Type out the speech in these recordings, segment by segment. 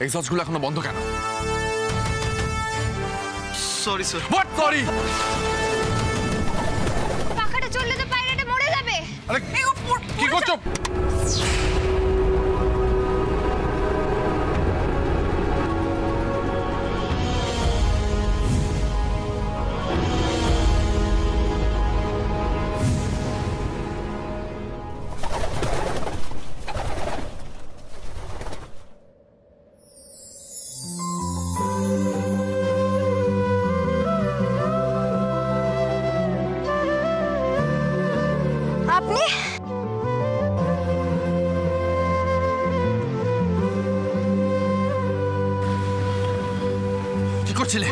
এক্সস্টগুলো এখনো বন্ধ কেন? Sorry sir. What sorry? পাখাটা চললে তো পায়রাটা মরে যাবে। আরে কি করছো? আপনি কি করছিলে?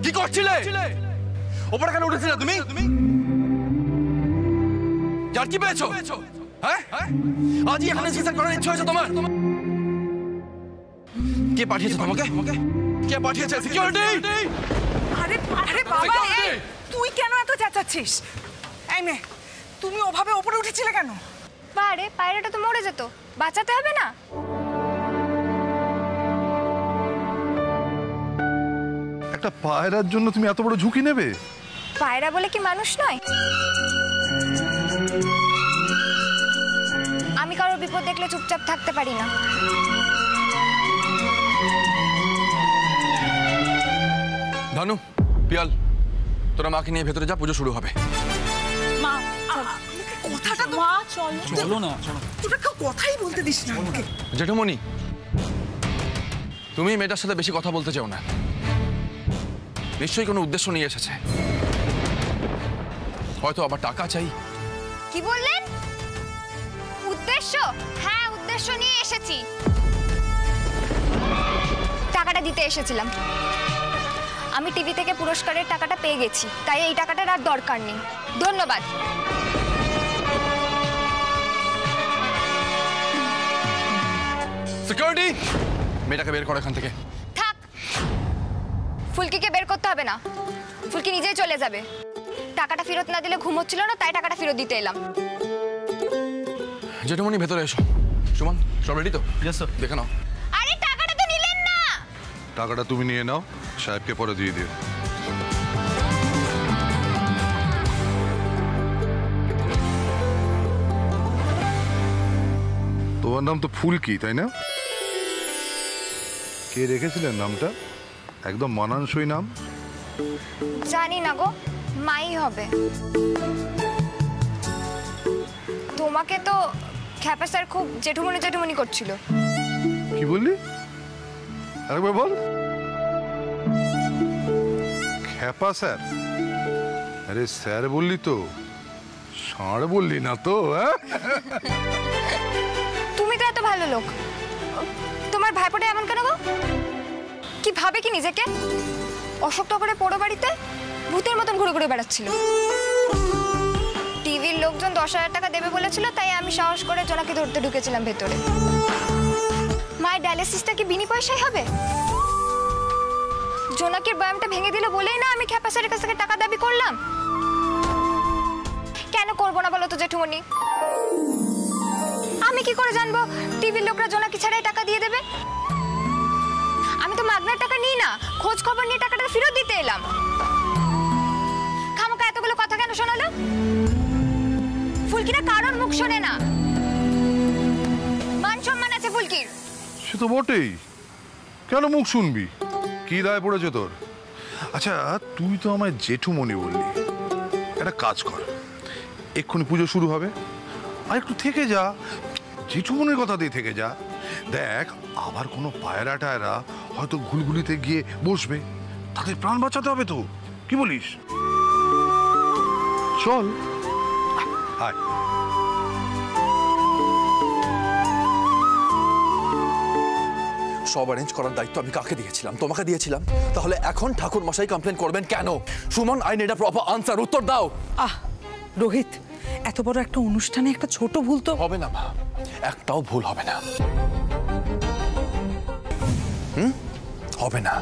কি করছিলে? ওপরে কেন উঠেছিলে তুমি? যার কি পেয়েছো? হ্যাঁ আজই এখানে সুইসাইড করার ইচ্ছা হয়েছে তোমার? কে পাঠিয়েছে তোমাকে? কে পাঠিয়েছে? সিকিউরিটি! আরে আরে বাবা, তুই কেন এত চেঁচাচ্ছিস? এই মেয়ে, তুমি ওভাবে উপরে উঠেছিলে কেন? বারে পায়রাটা তো মরে যেত, বাঁচাতে হবে না? একটা পায়রার জন্য তুমি এত বড় ঝুঁকি নেবে? পায়রা বলে কি মানুষ নয়? আমি কারোর বিপদ দেখলে চুপচাপ থাকতে পারি না। ধনু, পিয়াল, তোরা মাকে নিয়ে ভেতরে যা, পুজো শুরু হবে। মা, কথাটা তো মা, চলো না, তোরা কেউ কথাই বলতে দিস না আমাকে। জেঠুমণি, তুমি মেয়েটার সাথে বেশি কথা বলতে চাও না। নিশ্চয়ই কোনো উদ্দেশ্য নিয়ে এসেছে, হয়তো আবার টাকা চাই। কি বললেন? উদ্দেশ্য? হ্যাঁ, উদ্দেশ্য নিয়ে এসেছি। টাকাটা দিতে এসেছিলাম। আমি টিভি থেকে পুরস্কারের টাকাটা পেয়ে গেছি, তাই এই টাকাটার আর দরকার নেই। ধন্যবাদ। সিকিউরিটি, মেয়েটাকে বের করো এখান থেকে। থাক, ফুলকিকে বের করতে হবে না, ফুলকি নিজেই চলে যাবে। টাকাটা ফেরত না দিলে ঘুম হচ্ছিল না, তাই টাকাটা ফেরত দিতে এলাম। জেঠুমণি ভেতরে এসো। সুমন, সব রেডি তো? দেখে নাও। আরে টাকাটা তো নিলেন না। টাকাটা তুমি নিয়ে নাও, সাহেবকে পরে দিয়ে দিও। তোমার নাম তো ফুলকি, তাই না? কে রেখেছিলেন নামটা? একদম মানানসই নাম। জানি না গো, মাই হবে। তোমাকে তো খ্যাপা স্যার খুব জেঠুমনি জেঠুমনি করছিল। কি বললি? আরেকবার বল। খ্যাপা স্যার? আরে স্যার বললি তো, ষাঁড় বললি না তো? তুমি তো এত ভালো লোক, তোমার ভাইপোটা এমন কেন গো? কি ভাবে কি নিজেকে? অশোক করে পোড়ো বাড়িতে ভূতের মতন ঘুরে ঘুরে বেড়াচ্ছিল। টিভির লোকজন 10,000 টাকা দেবে বলেছিল, তাই আমি সাহস করে জোনাকে ধরতে ঢুকেছিলাম ভেতরে। মায়ের ডায়ালিসিসটা কি বিনি পয়সায় হবে? জোনাকের ব্যায়ামটা ভেঙে দিল বলেই না আমি খ্যাপা স্যারের কাছ থেকে টাকা দাবি করলাম। কেন করবো না বলো তো জেঠুমনি? আমি কি করে জানবো টিভির লোকরা জোনাকি ছাড়াই টাকা দিয়ে দেবে? আমি তো মাগনার টাকা নিই না, খোঁজ খবর নিয়ে টাকাটা ফেরত দিতে এলাম। খামোকা এতগুলো কথা কেন শোনালো? ফুলকিরা কারোর মুখ শোনে না, মান সম্মান আছে ফুলকির। সে তো বটেই, কেন মুখ শুনবি? কি দায় পড়েছে তোর? আচ্ছা, তুই তো আমায় জেঠুমনি বললি, একটা কাজ কর, এক্ষুনি পুজো শুরু হবে, আর একটু থেকে যা, জেঠুমনির কথা দিয়ে থেকে যা। দেখ, আবার কোনো পায়রা টায়রা হয়তো ঘুলঘুলিতে গিয়ে বসবে, তাদের প্রাণ বাঁচাতে হবে তো। কি বলিস? চল, আয়। সব অ্যারেঞ্জ করার দায়িত্ব আমি কাকে দিয়েছিলাম? তোমাকে দিয়েছিলাম। তাহলে এখন ঠাকুর মশাই কমপ্লেন করবেন কেন? Suman, I need a proper answer, উত্তর দাও। রোহিত, এত বড় একটা অনুষ্ঠানে একটা ছোট ভুল তো হবে না মা, একটাও ভুল হবে না। হবে না।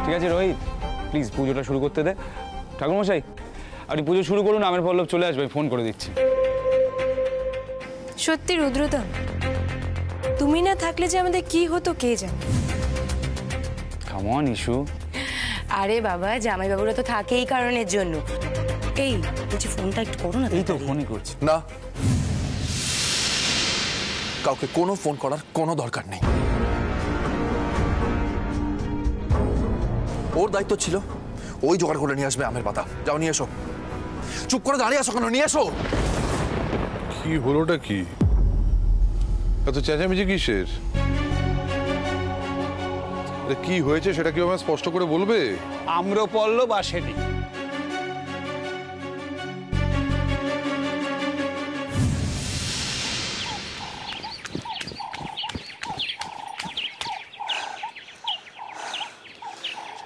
ঠিক আছে রোহিত, প্লিজ পুজোটা শুরু করতে দে। ঠাকুরমশাই, আপনি পুজো শুরু করুন, আমের পল্লব চলে আসবে, ফোন করে দিচ্ছি। সত্যি রুদ্রদা, তুমি না থাকলে যে আমাদের কি হতো কে জানে। Common issue. আরে বাবা, জামাইবাবুরা তো থাকে এই কারণের জন্য। এই বলছি, ফোনটা একটু করো না। এই তো ফোনই করছি। না, কাউকে কোনো ফোন করার কোনো দরকার নেই। ওর দায়িত্ব ছিল ওই জোগাড় করে নিয়ে আসবে আমের পাতা। যাও নিয়ে এসো। চুপ করে দাঁড়িয়ে আসো কেন? নিয়ে এসো। কি হলোটা কি? এত চেঁচামেচি কিসের? কি হয়েছে সেটা কি আমায় স্পষ্ট করে বলবে? আম্রপল্লব আসেনি।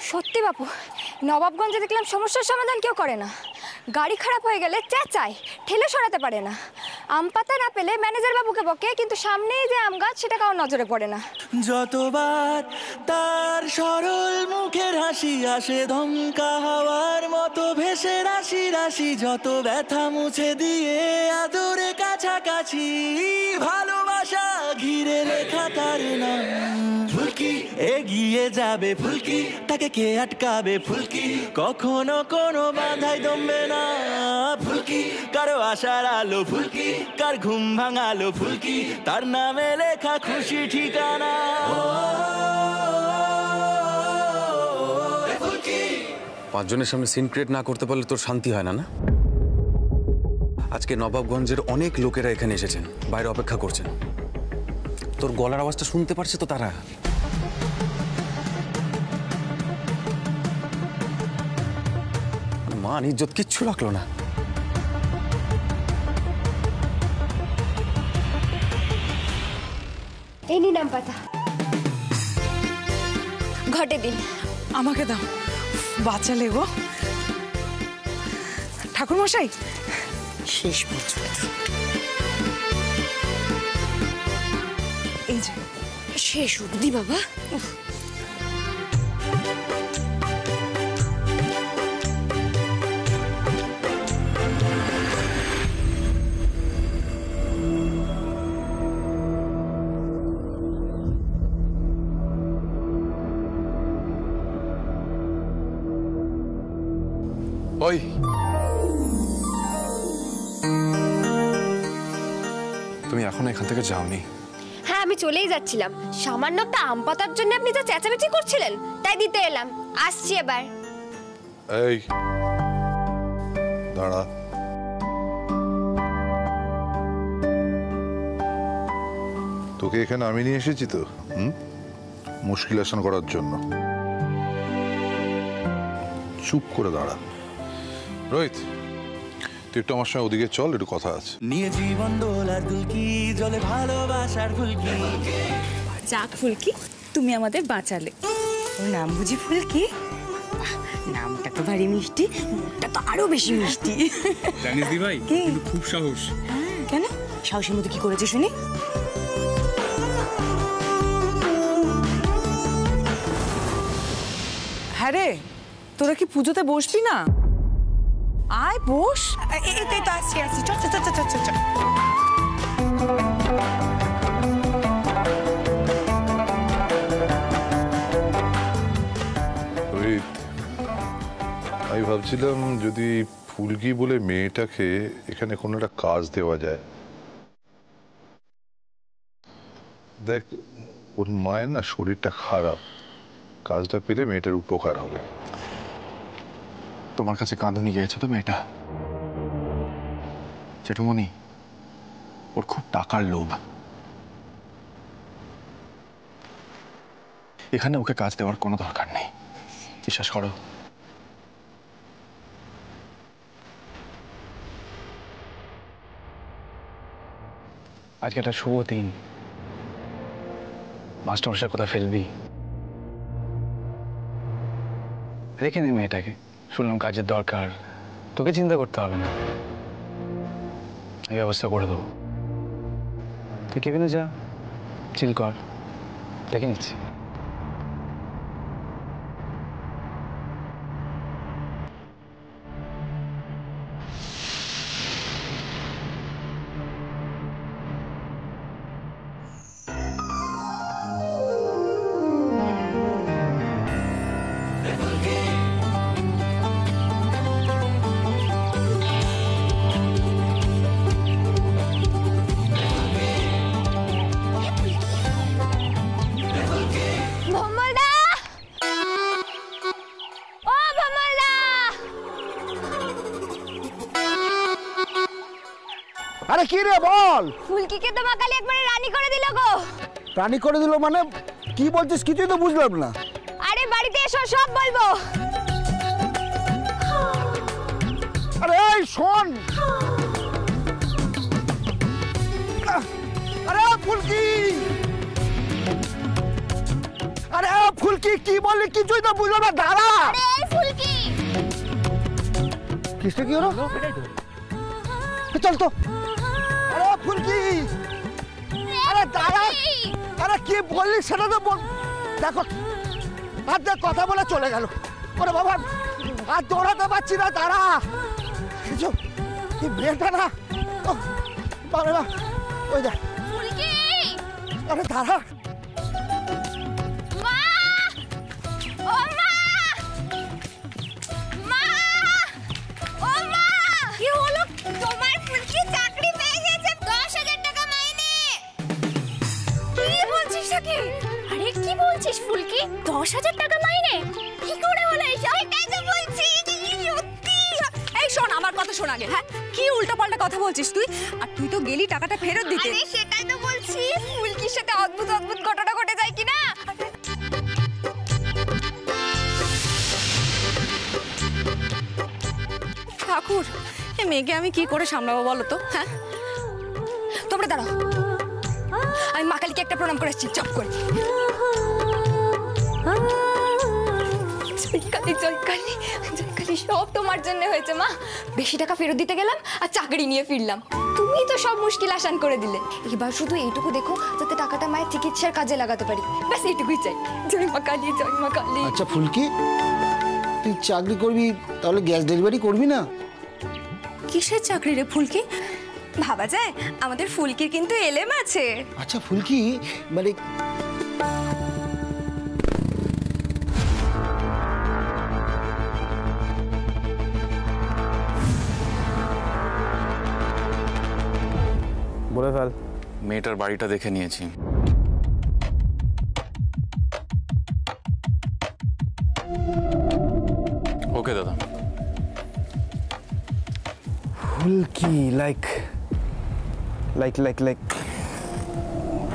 সত্যি বাপু, নবাবগঞ্জে দেখলাম সমস্যার সমাধান কেউ করে না। গাড়ি খারাপ হয়ে গেলে চেঁচায়, ঠেলে সরাতে পারে না। আম পাতা না পেলে ম্যানেজার বাবুকে বকে, কিন্তু সামনেই যে আম গাছ সেটা কারোর নজরে পড়ে না। যতবার তার সরল মুখের হাসি আসে ধমকা হাওয়ার মতো ভেসে রাশি রাশি, যত ব্যথা মুছে দিয়ে আদরে কাছাকাছি, ভালোবাসা ঘিরে লেখা তার নাম ফুলকি। এগিয়ে যাবে ফুলকি, তাকে কে আটকাবে ফুলকি, কখনো কোনো বাধাই দমবে না ফুলকি। কারো আশার আলো ফুলকি, কার ঘুম ভাঙালো ফুলকি, তার নামে লেখা খুশি ঠিকানা। পাঁচজনের সামনে সিন ক্রিয়েট না করতে পারলে তোর শান্তি হয় না? না, আজকে নবাবগঞ্জের অনেক লোকেরা এখানে এসেছেন, বাইরে অপেক্ষা করছেন। তোর গলার আওয়াজটা শুনতে পারছে তো তারা। মান ইজ্জত কিচ্ছু রাখলো না। এই নিন আম পাতা, ঘটে দিন। আমাকে দাও, বাঁচালে গো। ঠাকুর মশাই, শেষ পর্যন্ত এই যে শেষ অবধি বাবা। ওই তুমি এখন এখান থেকে যাওনি? হ্যাঁ, আমি চলেই যাচ্ছিলাম। সামান্য একটা আম পাতার জন্য আপনি যা চেঁচামেচি করছিলেন, তাই দিতে এলাম। আসছি এবার। এই দাঁড়া। তোকে এখানে আমি নিয়ে এসেছি তো মুশকিল আসান করার জন্য। চুপ করে দাঁড়া। রোহিত, তুই একটু আমার সঙ্গে ওদিকে চল, একটু কথা আছে। নিয়ে জীবন দোলার দুলকি, জলে ভালোবাসার ফুলকি। যাক ফুলকি, তুমি আমাদের বাঁচালে। ওর নাম বুঝি ফুলকি? নামটা তো ভারী মিষ্টি, মুখটা তো আরো বেশি মিষ্টি। জানিস দি ভাই, কিন্তু খুব সাহস। কেন? সাহসের মধ্যে কি করেছে শুনি? হ্যাঁ রে, তোরা কি পুজোতে বসবি না? আয় বস। এই তো আসছি আসছি, চল চল চল চল চল। রোহিত, আমি ভাবছিলাম যদি ফুলকি বলে মেয়েটাকে এখানে কোনো একটা কাজ দেওয়া যায়। দেখ, ওর মায়ের না শরীরটা খারাপ, কাজটা পেলে মেয়েটার উপকার হবে। তোমার কাছে কাঁদুনি গিয়েছে তো মেয়েটা? জেঠুমনি, ওর খুব টাকার লোভ। এখানে ওকে কাজ দেওয়ার কোনো দরকার নেই, বিশ্বাস করো। আজকে একটা শুভ দিন, মাস্টারমশাই কোথায় ফেলবি? রেখে নে মেয়েটাকে। শুনলাম কাজের দরকার, তোকে চিন্তা করতে হবে না, এই ব্যবস্থা করে দেবো। তুই কেবিনে যা, চিল কর, দেখে নিচ্ছি। আরে কি রে বল। ফুলকিকে তো মা কালী একবারে রানী করে দিল গো। রানী করে দিল মানে কি বলছিস কিছুই তো বুঝলাম না। আরে বাড়িতে এসো সব বলবো। আরে এই শোন। আরে ফুলকি, আরে ফুলকি কি বললি কিছুই তো বুঝলাম না, দাঁড়া। আরে এই ফুলকি, কিসটা কি হলো? চল তো। আরে ফুলকি, আরে দাঁড়া। আরে কি বললি সেটা তো বল। দেখো আর দেখ কথা বলে চলে গেল। ওরে বাবা আর দৌড়াতে পারছি না, দাঁড়া। কি মেয়েটা না, বাবা ওই দেখ। ফুলকি, আরে দাঁড়া। মা, ও মা, মা, ও মা, কি হলো? তোমার ফুলকি চাকরি পেয়ে গেছে, 10,000 টাকা মাইনে। কি বলছিস কি? আরে কি বলছিস ফুলকি? 10,000 টাকা মাইনে? কি করে হলো এসব? এটাই তো বলছি, সত্যি। এই শোন, আমার কথা শোন আগে। হ্যাঁ, কি উল্টোপাল্টা কথা বলছিস তুই? আর তুই তো গেলি টাকাটা ফেরত দিতে। আরে সেটাই তো বলছি, ফুলকির সাথে অদ্ভুত অদ্ভুত ঘটনা ঘটে যায় কিনা। ঠাকুর, এই মেয়েকে আমি কি করে সামলাবো বলো তো? হ্যাঁ, তোমরা দাঁড়াও, আমি মা কালীকে একটা প্রণাম করে আসছি, চপ করে। জয় কালী, জয় কালী, জয় কালী, সব তোমার জন্য হয়েছে মা। বেশি টাকা ফেরত দিতে গেলাম আর চাকরি নিয়ে ফিরলাম। তুমি তো সব মুশকিল আসান করে দিলে। এবার শুধু এইটুকু দেখো যাতে টাকাটা মায়ের চিকিৎসার কাজে লাগাতে পারি, ব্যাস এইটুকুই চাই। জয় মা কালী, জয় মা কালী। আচ্ছা ফুলকি, তুই চাকরি করবি তাহলে গ্যাস ডেলিভারি করবি না? কিসের চাকরি রে ফুলকি? ভাবা যায়, আমাদের ফুলকির কিন্তু এলেম আছে। আচ্ছা ফুলকি, মানে বলে ফেল। মেয়েটার বাড়িটা দেখে নিয়েছি। ওকে দাদা। ফুলকি লাইক লাইক লাইক লাইক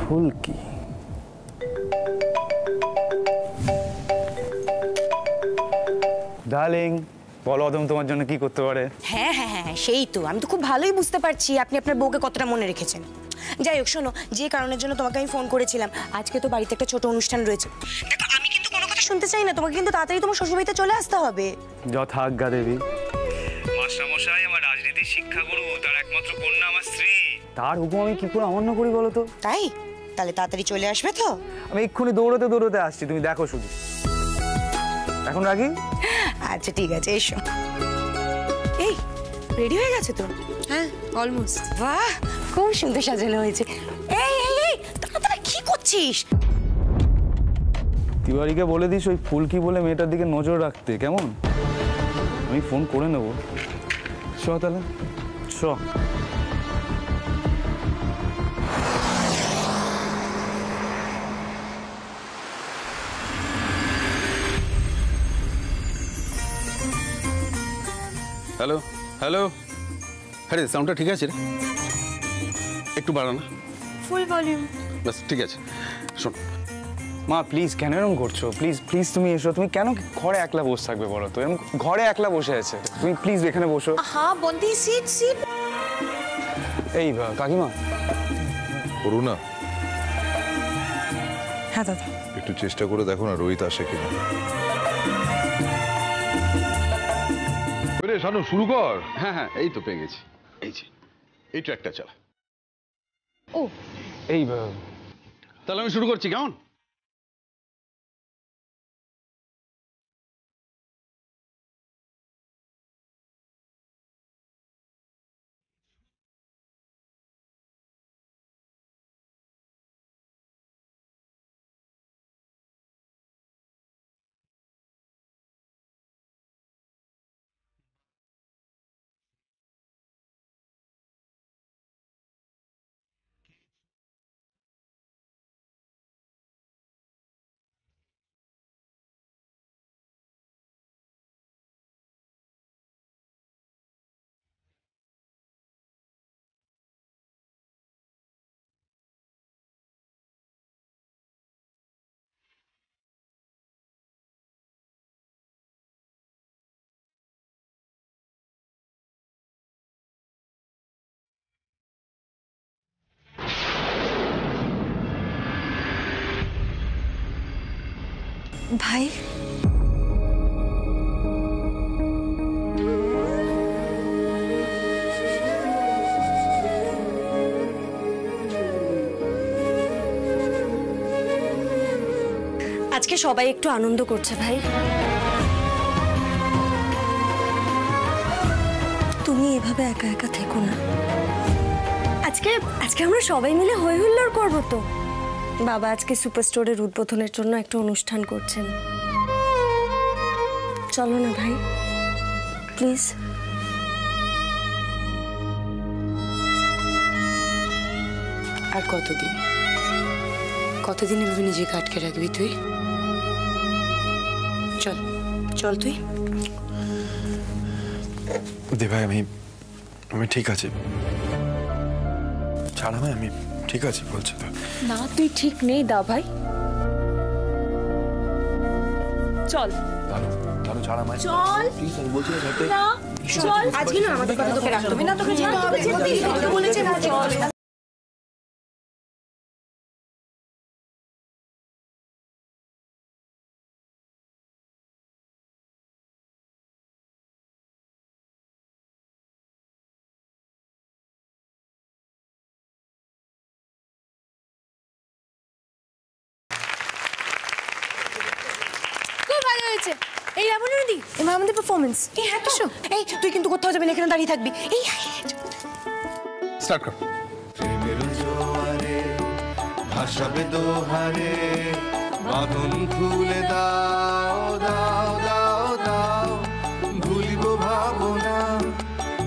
ফুলকি। ডার্লিং, বলো অদম তোমার জন্য কি করতে পারে? হ্যাঁ হ্যাঁ হ্যাঁ, সেই তো। আমি তো খুব ভালোই বুঝতে পারছি আপনি আপনার বউকে কতটা মনে রেখেছেন। যাই হোক শোনো, যে কারণের জন্য তোমাকে আমি ফোন করেছিলাম, আজকে তো বাড়িতে একটা ছোট অনুষ্ঠান রয়েছে। দেখো আমি কিন্তু কোনো কথা শুনতে চাই না, তোমাকে কিন্তু তাড়াতাড়ি তোমার শ্বশুরবাড়িতে চলে আসতে হবে। যথাজ্ঞা দেবী। মাস্টারমশাই আমার রাজনীতির শিক্ষাগুরু, তার একমাত্র কন্যা আমার স্ত্রী, তার হুকুম আমি কি করে অমান্য করি বলো তো? তাই তাহলে তাড়াতাড়ি চলে আসবে তো? আমি এক্ষুনি দৌড়তে দৌড়তে আসছি, তুমি দেখো শুধু। এখন রাখি? আচ্ছা ঠিক আছে, এসো। এই রেডি হয়ে গেছে তো? হ্যাঁ, অলমোস্ট। বাহ, খুব সুন্দর সাজানো হয়েছে। এই এই এই তাড়াতাড়ি কি করছিস? তিওয়ারিকে বলে দিস ওই ফুলকি বলে মেয়েটার দিকে নজর রাখতে, কেমন? আমি ফোন করে নেবো। চ তাহলে, চ। হ্যালো হ্যালো, হ্যাঁ রে, সাউন্ডটা ঠিক আছে রে? একটু বাড়া না, ফুল ভলিউম। বাস ঠিক আছে। শোন মা প্লিজ, কেন এরকম করছো? প্লিজ প্লিজ তুমি এসো। তুমি কেন ঘরে একলা বসে থাকবে বলো তো? এরকম ঘরে একলা বসে আছে, তুমি প্লিজ এখানে বসো। হ্যাঁ বন্দি, সিট সিট। এই কাকিমা, করুণা, হ্যাঁ দাদা। একটু চেষ্টা করে দেখো না রোহিত আসে কিনা। রে শানু, শুরু কর। হ্যাঁ হ্যাঁ, এই তো পেয়ে গেছি। এই যে এই ট্র্যাকটা চালা। ও এই তাহলে আমি শুরু করছি, কেমন? ভাই আজকে সবাই একটু আনন্দ করছে ভাই। তুমি এভাবে একা একা থেকো না। আজকে আজকে আমরা সবাই মিলে হই হুল্লোড় করবো তো। বাবা আজকে সুপার স্টোরের উদ্বোধনের জন্য একটা অনুষ্ঠান করছেন। চলো না ভাই প্লিজ। আর কতদিন কতদিন এভাবে নিজেকে আটকে রাখবি তুই? চল চল তুই। দে ভাই, আমি ঠিক আছি। ছাড় আমায়, আমি ঠিক আছি বলছি তো। না তুই ঠিক নেই দা ভাই, চল দাঁড়ো ছাড় আমায়। চল প্লিজ, আমি বলছি না ছাড়তে। না চল। আজকে না আমাদের কথা তোকে রাখতে হবে না, তোকে যেতে হবে। যেতে বলেছে না, চল। খুব ভালো হয়েছে। এই রাবণ নদী এবার আমাদের পারফরমেন্স। এই হ্যাঁ তো, এই তুই কিন্তু কোথাও যাবি না, এখানে দাঁড়িয়ে থাকবি। এই স্টার্ট কর। প্রেমের জোয়ারে ভাসাবে দোহারে, বাঁধন খুলে দাও দাও দাও দাও, ভুলিব ভাবনা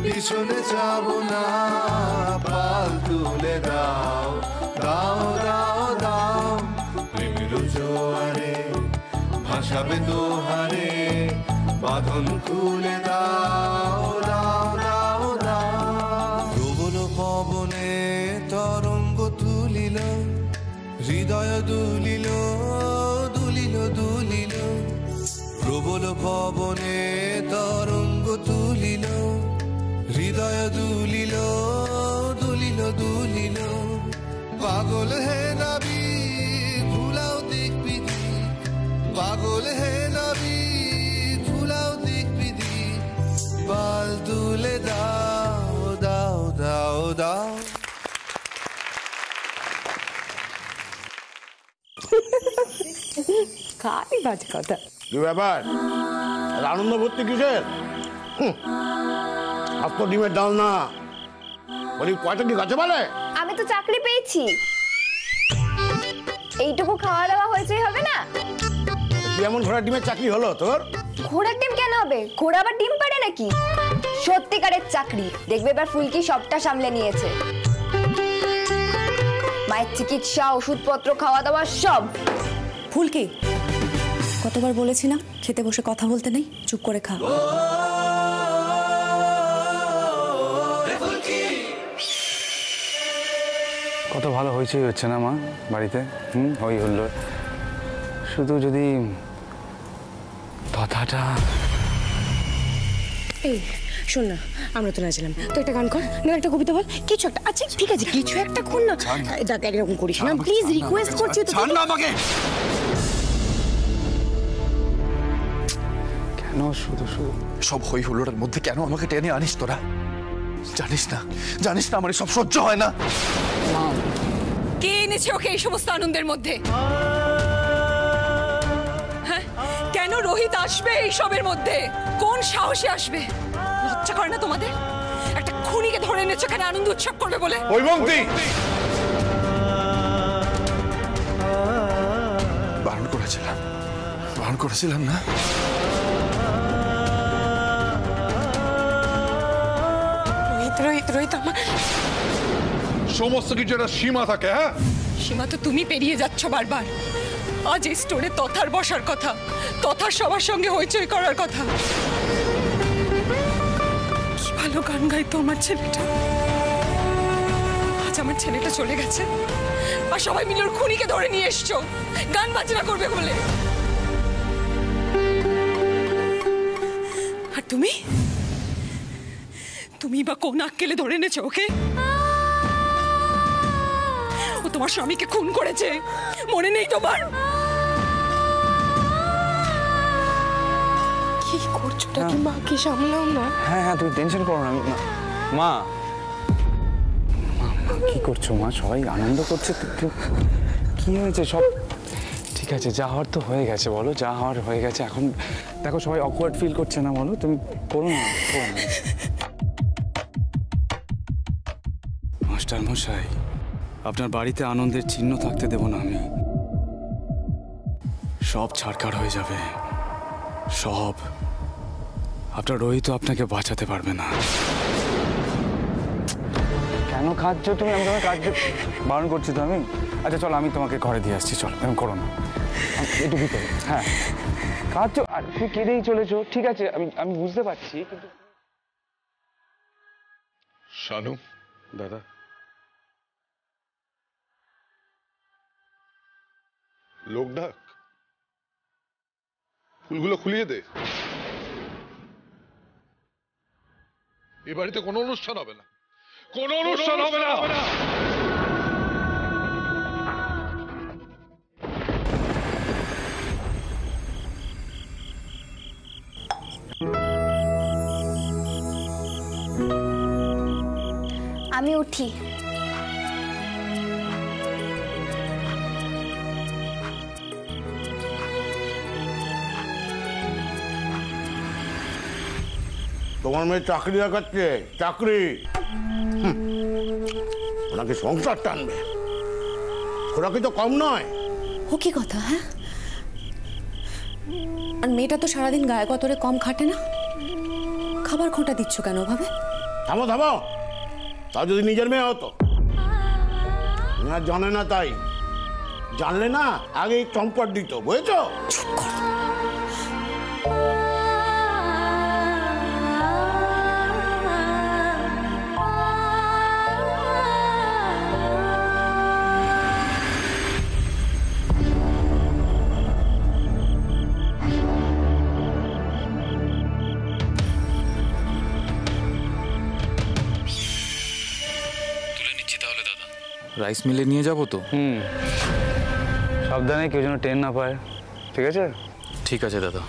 পিছনে যাব না, পাল তুলে দাও দাও দাও দাও। প্রেমের জোয়ারে ভাসাবে দোহারে, বাঁধন খুলে দাও দাও দাও দাও। প্রবল পবনে তরঙ্গ তুলিল, হৃদয় দুলিল দুলিল দুলিল। প্রবল পবনে তরঙ্গ তুলিল, হৃদয় দুলিল দুলিল দুলিল। পাগল হে নবী ভুলাও দিক বিধি, পাগল হে নবী ভুলাও দিক বিধি। পাল তুলে দাও দাও দাও দাও। খালি বাজে কথা। কি ব্যাপার, আনন্দ ভর্তি কিসের? আজ তো ডিমের ডাল না, বলি কয়টা ডিম আছে বলে? আমি তো চাকরি পেয়েছি, এইটুকু খাওয়া দাওয়া হয়েছেই হবে না? কি এমন ঘোড়া ডিমের চাকরি হলো তোর? ঘোড়ার ডিম কেন হবে? ঘোড়া আবার ডিম পারে নাকি? সত্যিকারের চাকরি। দেখবে এবার ফুলকি সবটা সামলে নিয়েছে, মায়ের চিকিৎসা, ওষুধপত্র, খাওয়া দাওয়া সব। ফুলকি, কতবার বলেছি না খেতে বসে কথা বলতে নেই, চুপ করে খা। কত ভালো হইচই হচ্ছে না মা বাড়িতে? হই হলো, শুধু যদি কথাটা। এই শোন না, আমরা তো নাচলাম, তো একটা গান কর না, একটা কবিতা বল, কিছু একটা। আচ্ছা ঠিক আছে, কিছু একটা কর না। দেখ এরকম করিস না প্লিজ, রিকোয়েস্ট করছি তো। ছাড় না আমাকে। কেন শুধু শুধু সব হই হুল্লোড়ের মধ্যে কেন আমাকে টেনে আনিস তোরা? জানিস না আমার সব সহ্য হয় না। কে এনেছে ওকে এই সমস্ত আনন্দের মধ্যে? হ্যাঁ, কেন রোহিত আসবে এই সবের মধ্যে? কোন সাহসে আসবে? লজ্জা করে না তোমাদের? একটা খুনিকে ধরে এনেছো এখানে আনন্দ উৎসব করবে বলে। ওইবন্তি, বারণ করেছিলাম না? রোহিত আমার সমস্ত কিছু একটা সীমা থাকে। হ্যাঁ, সীমা তো তুমি পেরিয়ে যাচ্ছ বারবার। আজ এই স্টোরে তথার বসার কথা, তথার সবার সঙ্গে হইচই করার কথা। কি ভালো গান গাইতো আমার ছেলেটা, আজ আমার ছেলেটা চলে গেছে আর সবাই মিলে ওর খুনিকে ধরে নিয়ে এসছো গান বাজনা করবে বলে। আর তুমি বা কোন আক্কেলে ধরে এনেছো ওকে? ও তোমার স্বামীকে খুন করেছে, মনে নেই তোমার? আগে মাকে সামলাও না। হ্যাঁ হ্যাঁ, তুমি টেনশন করো না। মা কি করছো মা? সবাই আনন্দ করছে, কি হয়েছে? সব ঠিক আছে, যা হওয়ার তো হয়ে গেছে। বলো, যা হওয়ার হয়ে গেছে। এখন দেখো সবাই অকওয়ার্ড ফিল করছে না, বলো তুমি করো না। মাস্টার মশাই, আপনার বাড়িতে আনন্দের চিহ্ন থাকতে দেব না আমি। সব ছাড়খাড় হয়ে যাবে, সব। আপনার রোহিত আপনাকে বাঁচাতে পারবে না। কেন খাচ্ছ তুমি? আমি তোমাকে কাজে বারণ করছি তো আমি। আচ্ছা চলো, আমি তোমাকে ঘরে দিয়ে আসছি। চলো, এরকম করো না, একটু ভিতরে। হ্যাঁ খাচ্ছ আর তুমি কেঁদেই চলেছো। ঠিক আছে, আমি বুঝতে পারছি, কিন্তু শানু দাদা, লোক ডাক, ফুলগুলো খুলিয়ে দে। এ বাড়িতে কোনো অনুষ্ঠান হবে না, কোনো অনুষ্ঠান হবে না। আমি উঠি। তোমার মেয়ে চাকরি দেখাচ্ছে, চাকরি। ওনাকে সংসার টানবে, ওরা কি তো কম নয়। ও কি কথা? হ্যাঁ, আর মেয়েটা তো সারাদিন গায়ে গতরে কম খাটে না, খাবার খোঁটা দিচ্ছ কেন ভাবে? থামো থামো, তাও যদি নিজের মেয়ে হতো। আর জানে না, তাই জানলে না আগেই চম্পট দিত, বুঝেছো? চুপ কর। রাইস মিলে নিয়ে যাবো তো? সাবধানে, কেউ যেন ট্রেন না পায়। ঠিক আছে? ঠিক আছে দাদা।